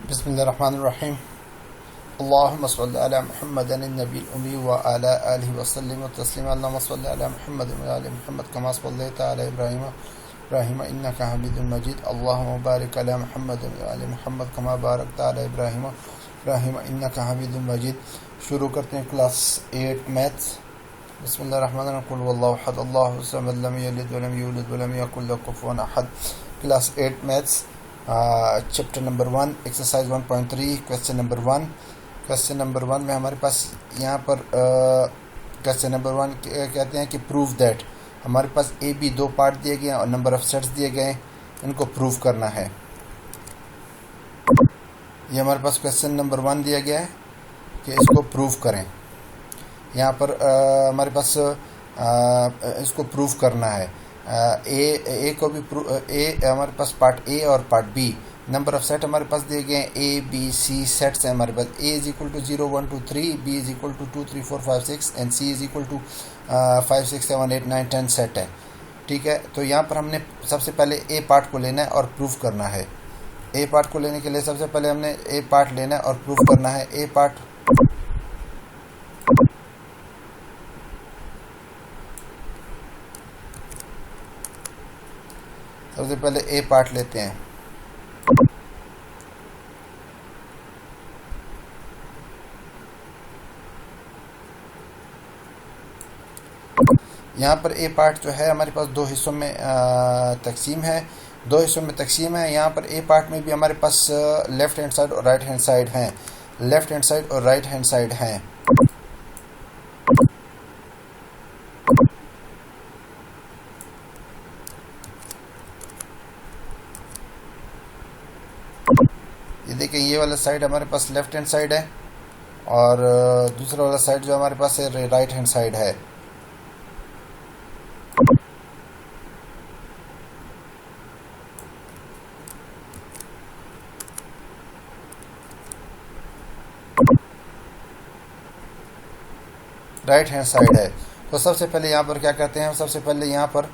बिस्मिल्लाहिर्रहमानिर्रहीम। अल्लाहुम्मा सल्लि अला मुहम्मदिन नबील उम्मी व अला आलिहि व सल्लिम तस्लीमा। अल्लाहुम्मा सल्लि अला मुहम्मद व अला मुहम्मद कमा सल्लैता अला इब्राहीम इन्नका हमीदुम मजीद। अल्लाहुम्मा बारिक अला मुहम्मद व अला मुहम्मद कमा बारकता अला इब्राहीम इन्नका हमीदुम मजीद। शुरू करते हैं क्लास 8 मैथ्स। बिस्मिल्लाहिर्रहमानिर्रहीम। कुल हुवल्लाहु अहद अल्लाहु समद लम यलिद व लम यूलद व लम यकुल लहु कुफुवन अहद। Class 8 maths, chapter number 1, exercise 1.3, question number 1। Question number 1 में हमारे पास यहाँ पर क्वेश्चन नंबर 1 कहते हैं कि प्रूव दैट। हमारे पास ए बी दो पार्ट दिए गए हैं और नंबर ऑफ सेट्स दिए गए हैं, इनको प्रूव करना है। ये हमारे पास क्वेश्चन नंबर 1 दिया गया है कि इसको प्रूव करें। यहाँ पर हमारे पास इसको प्रूव करना है। ए को भी हमारे पास पार्ट ए और part B. Number of set हमारे पास दिए गए हैं ए बी सी सेट्स हैं हमारे पास। A is equal to 0 1 2 3, B is equal to 2 3 4 5 6 and C is equal to 5 6 7 8 9 10 set है। ठीक है, तो यहाँ पर हमने सबसे पहले ए पार्ट को लेना है और प्रूव करना है। ए पार्ट को लेने के लिए सबसे पहले हमने ए पार्ट लेना है और प्रूव करना है। ए पार्ट सबसे पहले ए पार्ट लेते हैं। यहाँ पर ए पार्ट जो है हमारे पास दो हिस्सों में तकसीम है। दो हिस्सों में तकसीम है। यहाँ पर ए पार्ट में भी हमारे पास लेफ्ट हैंड साइड और राइट हैंड साइड हैं। लेफ्ट हैंड साइड और राइट हैंड साइड हैं। ये देखें, ये वाला साइड हमारे पास लेफ्ट हैंड साइड है और दूसरा वाला साइड जो हमारे पास है राइट हैंड साइड है। राइट हैंड साइड है। तो सबसे पहले यहाँ पर क्या करते हैं, सबसे पहले यहाँ पर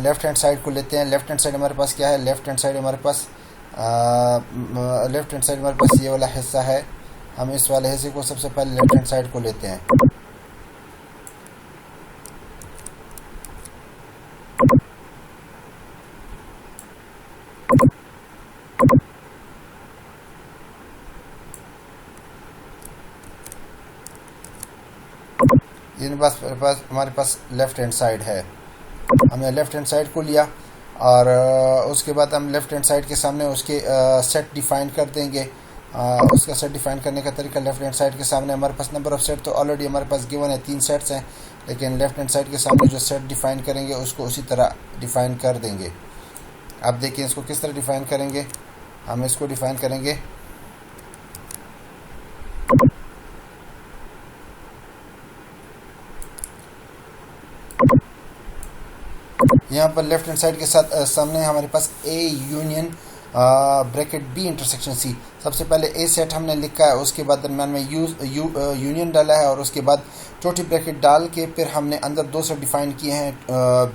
लेफ्ट हैंड साइड को लेते हैं। लेफ्ट हैंड साइड हमारे पास क्या है, लेफ्ट हैंड साइड हमारे पास ये वाला हिस्सा है। हम इस वाले हिस्से को सबसे पहले लेफ्ट हैंड साइड को लेते हैं। ये हमारे पास लेफ्ट हैंड साइड है। हमने लेफ्ट हैंड साइड को लिया और उसके बाद हम लेफ्ट हैंड साइड के सामने उसके सेट डिफाइन कर देंगे। उसका सेट डिफाइन करने का तरीका, लेफ्ट हैंड साइड के सामने हमारे पास नंबर ऑफ सेट तो ऑलरेडी हमारे पास गिवन है, 3 सेट्स हैं, लेकिन लेफ्ट हैंड साइड के सामने जो सेट डिफाइन करेंगे उसको उसी तरह डिफाइन कर देंगे। अब देखिए इसको किस तरह डिफाइन करेंगे। हम इसको डिफाइन करेंगे यहाँ पर लेफ्ट हैंड साइड के साथ सामने हमारे पास A union bracket B intersection C. सबसे पहले ए सेट हमने लिखा है, उसके बाद दरम्यान में यूनियन डाला है और उसके बाद छोटी ब्रैकेट डाल के फिर हमने अंदर दो सेट डिफाइन किए हैं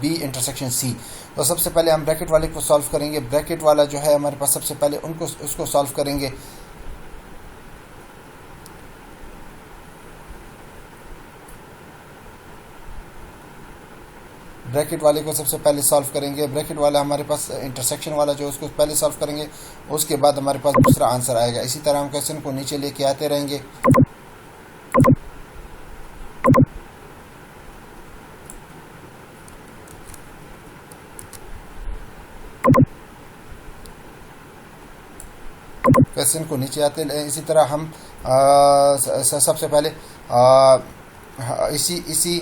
बी इंटरसेक्शन सी। तो सबसे पहले हम ब्रैकेट वाले को सॉल्व करेंगे। ब्रैकेट वाला जो है हमारे पास सबसे पहले उसको सॉल्व करेंगे। ब्रैकेट वाले को सबसे पहले सॉल्व करेंगे। ब्रैकेट वाला हमारे पास इंटरसेक्शन वाला जो उसको पहले सॉल्व करेंगे, उसके बाद हमारे पास दूसरा आंसर आएगा। इसी तरह हम क्वेश्चन को नीचे लेके आते रहेंगे। क्वेश्चन को नीचे आते इसी तरह हम सबसे पहले इसी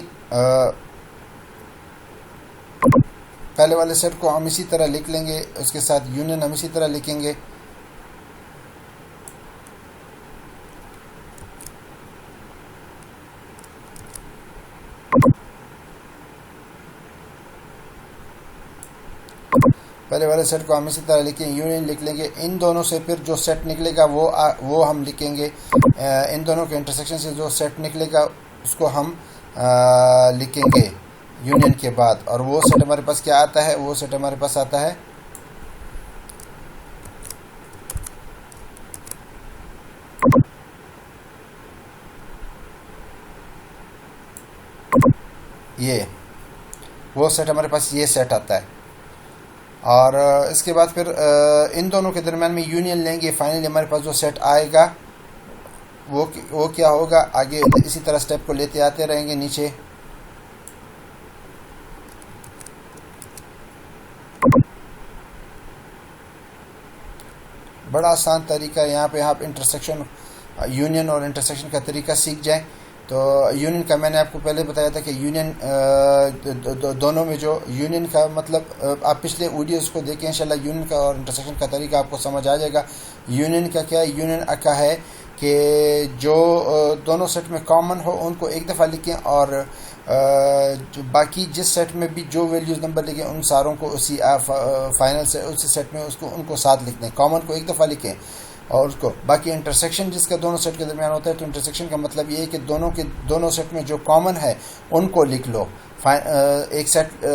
पहले वाले सेट को हम इसी तरह लिख लेंगे, उसके साथ यूनियन हम इसी तरह लिखेंगे। पहले वाले सेट को हम इसी तरह लिखेंगे, यूनियन लिख लेंगे। इन दोनों से फिर जो सेट निकलेगा वो हम लिखेंगे। इन दोनों के इंटरसेक्शन से जो सेट निकलेगा उसको हम लिखेंगे यूनियन के बाद। और वो सेट हमारे पास क्या आता है, वो सेट हमारे पास आता है ये वो सेट हमारे पास ये सेट आता है। और इसके बाद फिर इन दोनों के दरम्यान में यूनियन लेंगे। फाइनली हमारे पास जो सेट आएगा वो क्या होगा, आगे इसी तरह स्टेप को लेते आते रहेंगे नीचे। बड़ा आसान तरीका है। यहाँ पे आप इंटरसेक्शन, यूनियन और इंटरसेक्शन का तरीका सीख जाएं। तो यूनियन का मैंने आपको पहले बताया था कि यूनियन दोनों में जो यूनियन का मतलब आप पिछले वीडियोस को देखें इंशाल्लाह यूनियन का और इंटरसेक्शन का तरीका आपको समझ आ जाएगा। यूनियन का क्या है, यूनियन का है कि जो दोनों सेट में कॉमन हो उनको एक दफ़ा लिखें और जो बाकी जिस सेट में भी जो वैल्यूज़ नंबर लिखें उन सारों को उसी फाइनल से उसी सेट में उनको साथ लिख दें। कॉमन को एक दफ़ा लिखें और उसको बाकी इंटरसेक्शन जिसका दोनों सेट के दरमियान होता है, तो इंटरसेक्शन का मतलब ये है कि दोनों सेट में जो कॉमन है उनको लिख लो। एक सेट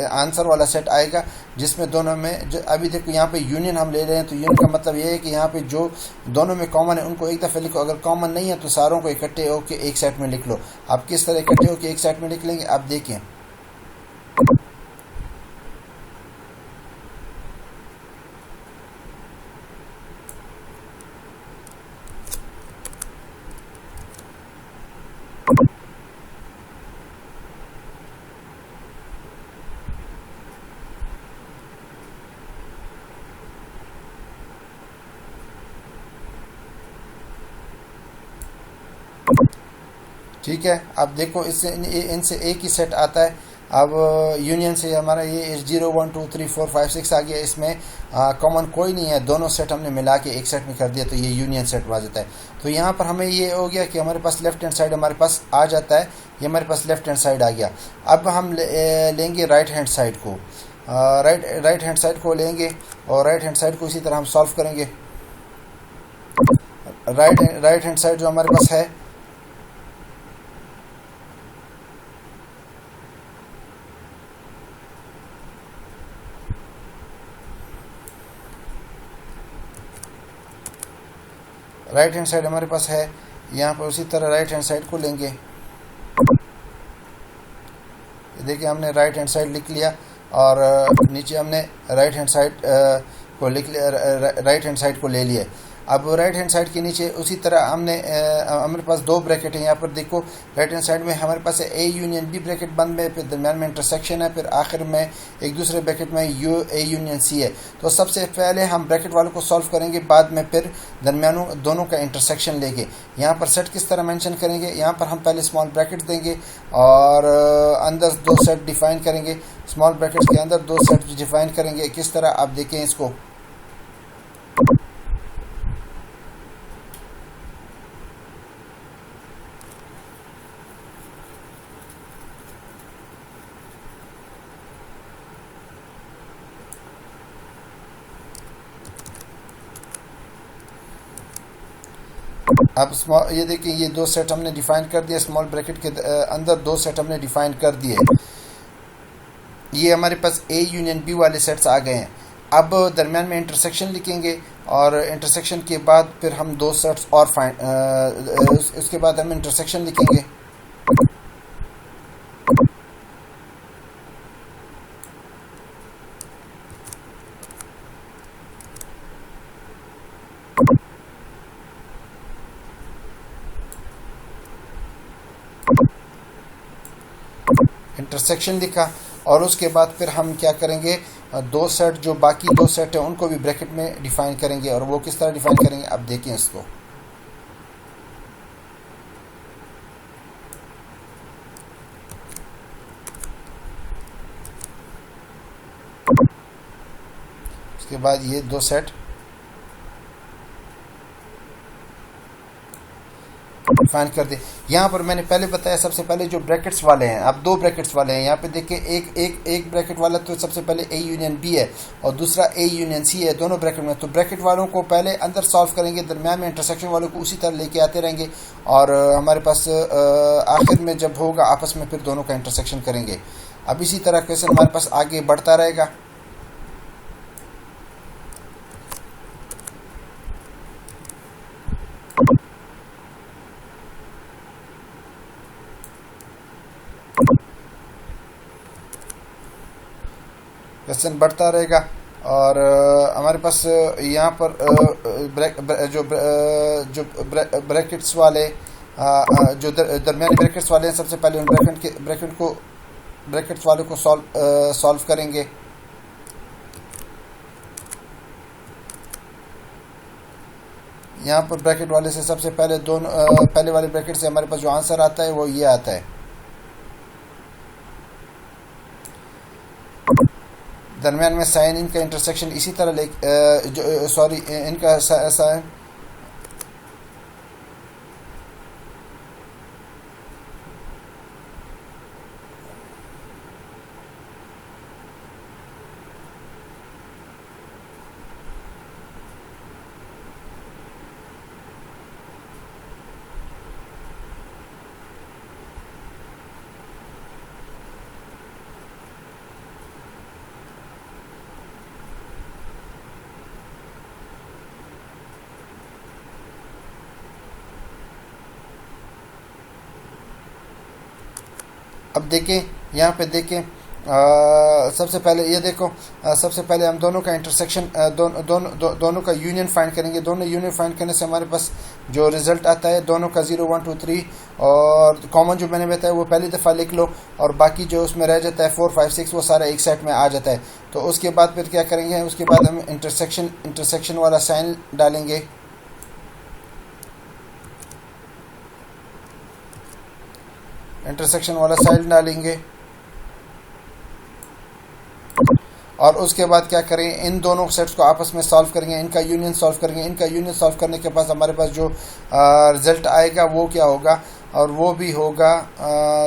आंसर वाला सेट आएगा जिसमें दोनों में अभी देखो यहाँ पे यूनियन हम ले रहे हैं, तो यूनियन का मतलब ये है कि यहाँ पे जो दोनों में कॉमन है उनको एक दफ़े लिखो। अगर कॉमन नहीं है तो सारों को इकट्ठे होकर एक सेट में लिख लो। आप किस तरह इकट्ठे होकर एक सेट में लिख लेंगे आप देखें। ठीक है, अब देखो इससे इनसे एक ही सेट आता है। अब यूनियन से हमारा ये 0 1 2 3 4 5 6 आ गया। इसमें कॉमन कोई नहीं है, दोनों सेट हमने मिला के एक सेट में कर दिया, तो ये यूनियन सेट आ जाता है। तो यहाँ पर हमें ये हो गया कि हमारे पास लेफ्ट हैंड साइड हमारे पास आ जाता है। ये हमारे पास लेफ्ट हैंड साइड आ गया। अब हम लेंगे राइट हैंड साइड को। राइट हैंड साइड को लेंगे और राइट हैंड साइड को इसी तरह हम सॉल्व करेंगे। राइट हैंड साइड जो हमारे पास है, राइट हैंड साइड हमारे पास है। यहाँ पर उसी तरह राइट हैंड साइड को लेंगे। देखिए हमने राइट हैंड साइड लिख लिया और नीचे हमने राइट हैंड साइड को लिख लिया, राइट हैंड साइड को ले लिया। अब राइट हैंड साइड के नीचे उसी तरह हमारे पास दो ब्रैकेट हैं। यहाँ पर देखो राइट हैंड साइड में हमारे पास ए यूनियन बी ब्रैकेट बंद में, फिर दरम्यान में इंटरसेक्शन है, फिर आखिर में एक दूसरे ब्रैकेट में यू ए यूनियन सी है। तो सबसे पहले हम ब्रैकेट वालों को सॉल्व करेंगे, बाद में फिर दरमियानों दोनों का इंटरसेक्शन लेंगे। यहाँ पर सेट किस तरह मेंशन करेंगे, यहाँ पर हम पहले स्मॉल ब्रैकेट देंगे और अंदर दो सेट डिफाइन करेंगे। स्मॉल ब्रैकेट के अंदर दो सेट डिफाइन करेंगे। किस तरह आप देखें इसको। अब ये देखिए ये दो सेट हमने डिफाइन कर दिया। स्मॉल ब्रैकेट के अंदर दो सेट हमने डिफाइन कर दिए। ये हमारे पास ए यूनियन बी वाले सेट्स आ गए हैं। अब दरमियान में इंटरसेक्शन लिखेंगे और इंटरसेक्शन के बाद फिर हम दो सेट्स और उसके बाद हम इंटरसेक्शन लिखेंगे। इंटरसेक्शन लिखा और उसके बाद फिर हम क्या करेंगे, दो सेट जो बाकी दो सेट हैं उनको भी ब्रैकेट में डिफाइन करेंगे। और वो किस तरह डिफाइन करेंगे अब देखें इसको। उसके बाद ये दो सेट डिफाइन कर दे। यहाँ पर मैंने पहले बताया सबसे पहले जो ब्रैकेट्स वाले हैं, अब दो ब्रैकेट्स वाले हैं। यहाँ पे देखिए एक ब्रैकेट वाला तो सबसे पहले ए यूनियन बी है और दूसरा ए यूनियन सी है, दोनों ब्रैकेट में। तो ब्रैकेट वालों को पहले अंदर सॉल्व करेंगे, दरम्यान में इंटरसेक्शन वालों को उसी तरह लेके आते रहेंगे और हमारे पास आखिर में जब होगा आपस में फिर दोनों का इंटरसेक्शन करेंगे। अब इसी तरह क्वेश्चन हमारे पास आगे बढ़ता रहेगा। क्वेश्चन बढ़ता रहेगा। और हमारे पास यहाँ पर जो ब्रैकेट्स वाले जो दरमियानी ब्रैकेट्स वाले हैं, सबसे पहले उन ब्रैकेट्स वाले को सॉल्व करेंगे। यहाँ पर ब्रैकेट वाले से सबसे पहले पहले वाले ब्रैकेट से हमारे पास जो आंसर आता है वो ये आता है। दरमियान में साइन इनका इंटरसेक्शन इसी तरह इनका साइन अब देखें, यहाँ पे देखें, सबसे पहले ये देखो, सबसे पहले हम दोनों का इंटरसेक्शन दोनों का यूनियन फाइंड करेंगे। दोनों यूनियन फाइंड करने से हमारे पास जो रिजल्ट आता है दोनों का 0 1 2 3 और कॉमन जो मैंने बताया वो पहली दफ़ा लिख लो, और बाकी जो उसमें रह जाता है 4 5 6 वो सारा एक सेट में आ जाता है। तो उसके बाद फिर क्या करेंगे, उसके बाद हम इंटरसेक्शन वाला साइन डालेंगे। इंटरसेक्शन वाला साइन डालेंगे और उसके बाद क्या करें, इन दोनों सेट्स को आपस में सॉल्व करेंगे, इनका यूनियन सॉल्व करेंगे। इनका यूनियन सॉल्व करने के बाद हमारे पास जो रिजल्ट आएगा वो क्या होगा, और वो भी होगा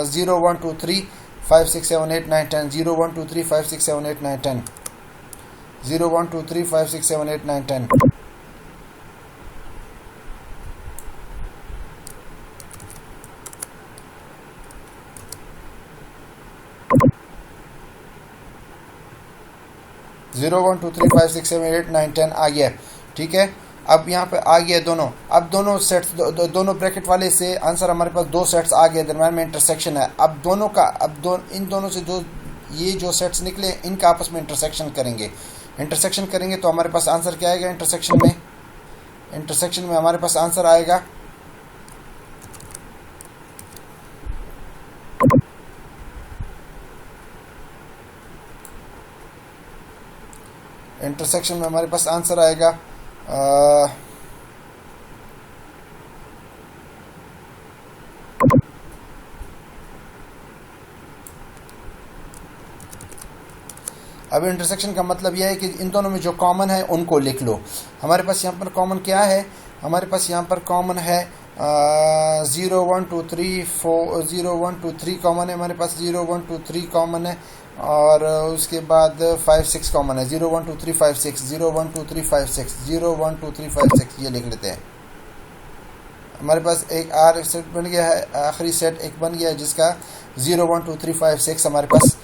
0 1 2 3 5 6 7 8 9 10 0 1 2 3 5 6 7 8 9 10 0 1 2 3 5 6 7 8 9 10। 0 1 2 3 5 6 7 8 9 10 आ गया, ठीक है। अब यहाँ पे आ गया दोनों, अब दोनों सेट्स दोनों ब्रैकेट वाले से आंसर हमारे पास 2 सेट्स आ गए, दरम्यान में इंटरसेक्शन है। अब दोनों का इन दोनों से ये जो सेट्स निकले इनका आपस में इंटरसेक्शन करेंगे तो हमारे पास आंसर क्या आएगा। इंटरसेक्शन में हमारे पास आंसर आएगा अब इंटरसेक्शन का मतलब यह है कि इन दोनों में जो कॉमन है उनको लिख लो। हमारे पास यहाँ पर कॉमन क्या है, हमारे पास यहाँ पर कॉमन है 0 1 2 3 4 0 1 2 3 कॉमन है, हमारे पास 0 1 2 3 कॉमन है, और उसके बाद 5 6 कॉमन है। 0 1 2 3 5 6 0 1 2 3 5 6 0 1 2 3 5 6 ये लिख लेते हैं। हमारे पास एक आर सेट बन गया है, आखिरी सेट एक बन गया है जिसका 0 1 2 3 5 6 हमारे पास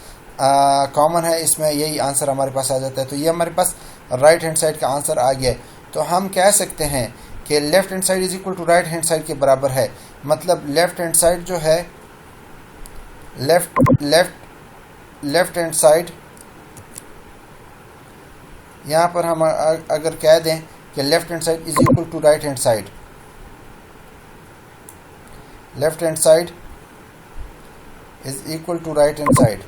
कॉमन है, इसमें यही आंसर हमारे पास आ जाता है। तो ये हमारे पास राइट हैंड साइड का आंसर आ गया है। तो हम कह सकते हैं कि left hand side is equal to right hand side के बराबर है। मतलब लेफ्ट हैंड साइड जो है लेफ्ट हैंड साइड, यहाँ पर हम अगर कह दें कि left hand side is equal to right hand side, left hand side is equal to right hand side,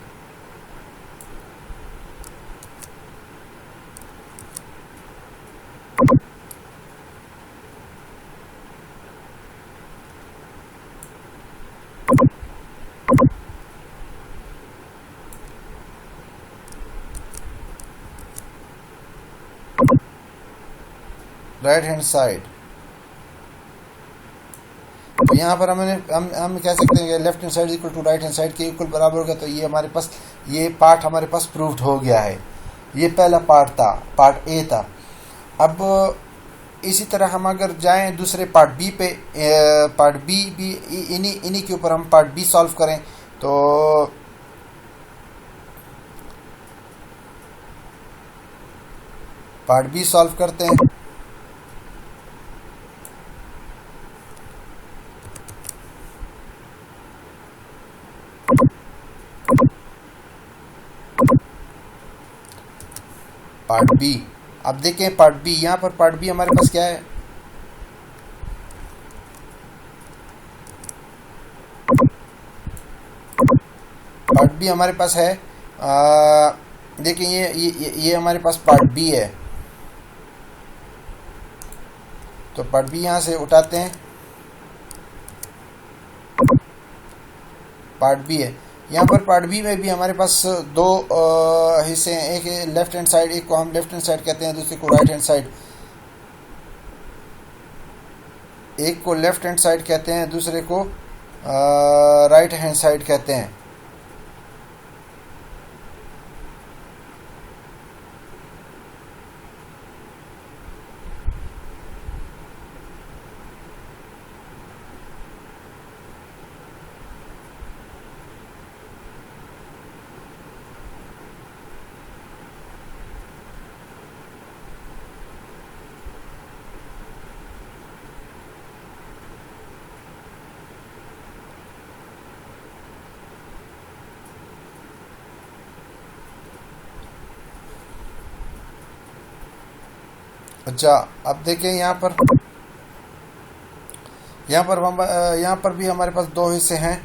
right hand side. तो यहाँ पर हम कह सकते हैं कि left hand side equal to right hand side के इक्वल बराबर होगा। तो ये हमारे पास ये पार्ट हमारे पास प्रूव्ड हो गया है। ये पहला पार्ट था, पार्ट ए था। अब इसी तरह हम अगर जाएं दूसरे पार्ट बी पे, पार्ट बी भी इन्हीं के ऊपर हम पार्ट बी सॉल्व करें तो पार्ट बी सॉल्व करते हैं। Part B. अब देखें पार्ट बी, यहाँ पर पार्ट बी हमारे पास क्या है, पार्ट बी हमारे पास है, देखिए ये हमारे पास पार्ट बी है। तो पार्ट बी यहाँ से उठाते हैं, पार्ट बी है। यहाँ पर पार्ट बी में भी हमारे पास दो हिस्से हैं, एक लेफ्ट हैंड साइड, एक को हम लेफ्ट हैंड साइड कहते हैं, दूसरे को राइट हैंड साइड। एक को लेफ्ट हैंड साइड कहते हैं, दूसरे को राइट हैंड साइड कहते हैं। अच्छा, अब देखें यहाँ पर यहाँ पर भी हमारे पास दो हिस्से हैं,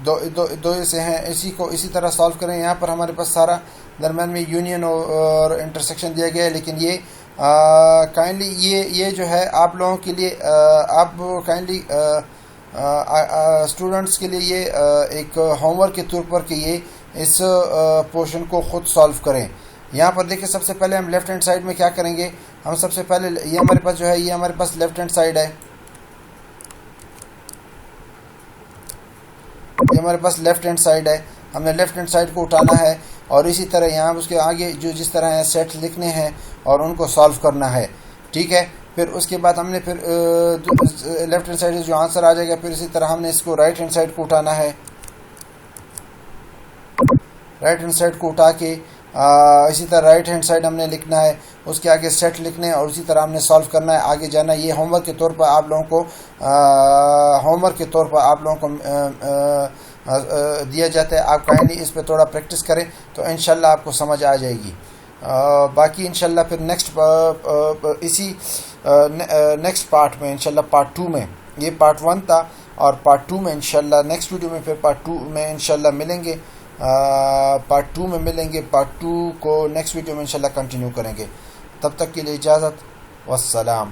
दो हिस्से हैं। इसी तरह सॉल्व करें। यहाँ पर हमारे पास सारा दरम्यान में यूनियन और इंटरसेक्शन दिया गया है, लेकिन ये काइंडली ये जो है आप लोगों के लिए, आप काइंडली स्टूडेंट्स के लिए ये एक होमवर्क के तौर पर कि ये इस पोर्शन को खुद सॉल्व करें। यहाँ पर देखिए, सबसे पहले हम लेफ्ट हैंड साइड में क्या करेंगे, हम सबसे पहले ये हमारे पास जो है, ये हमारे पास लेफ्ट हैंड साइड है, ये हमारे पास लेफ्ट हैंड साइड है। हमने लेफ्ट हैंड साइड को उठाना है और इसी तरह यहाँ उसके आगे जो जिस तरह है सेट लिखने हैं और उनको सॉल्व करना है। ठीक है, फिर उसके बाद हमने फिर लेफ्ट हैंड साइड से जो आंसर आ जाएगा, फिर इसी तरह हमने इसको राइट हैंड साइड को उठाना है। राइट हैंड साइड को उठा के इसी तरह राइट हैंड साइड हमने लिखना है, उसके आगे सेट लिखने हैं और उसी तरह हमने सॉल्व करना है, आगे जाना है। ये होमवर्क के तौर पर आप लोगों को दिया जाता है। आप काइंडली इस पे थोड़ा प्रैक्टिस करें तो इंशाल्लाह आपको समझ आ जाएगी। बाकी इंशाल्लाह फिर नेक्स्ट पार्ट में इंशाल्लाह पार्ट 2 में, ये पार्ट 1 था और पार्ट 2 में इंशाल्लाह नेक्स्ट वीडियो में फिर पार्ट 2 में इंशाल्लाह मिलेंगे। पार्ट 2 में मिलेंगे, पार्ट 2 को नेक्स्ट वीडियो में इंशाल्लाह कंटिन्यू करेंगे। तब तक के लिए इजाज़त, वस्सलाम।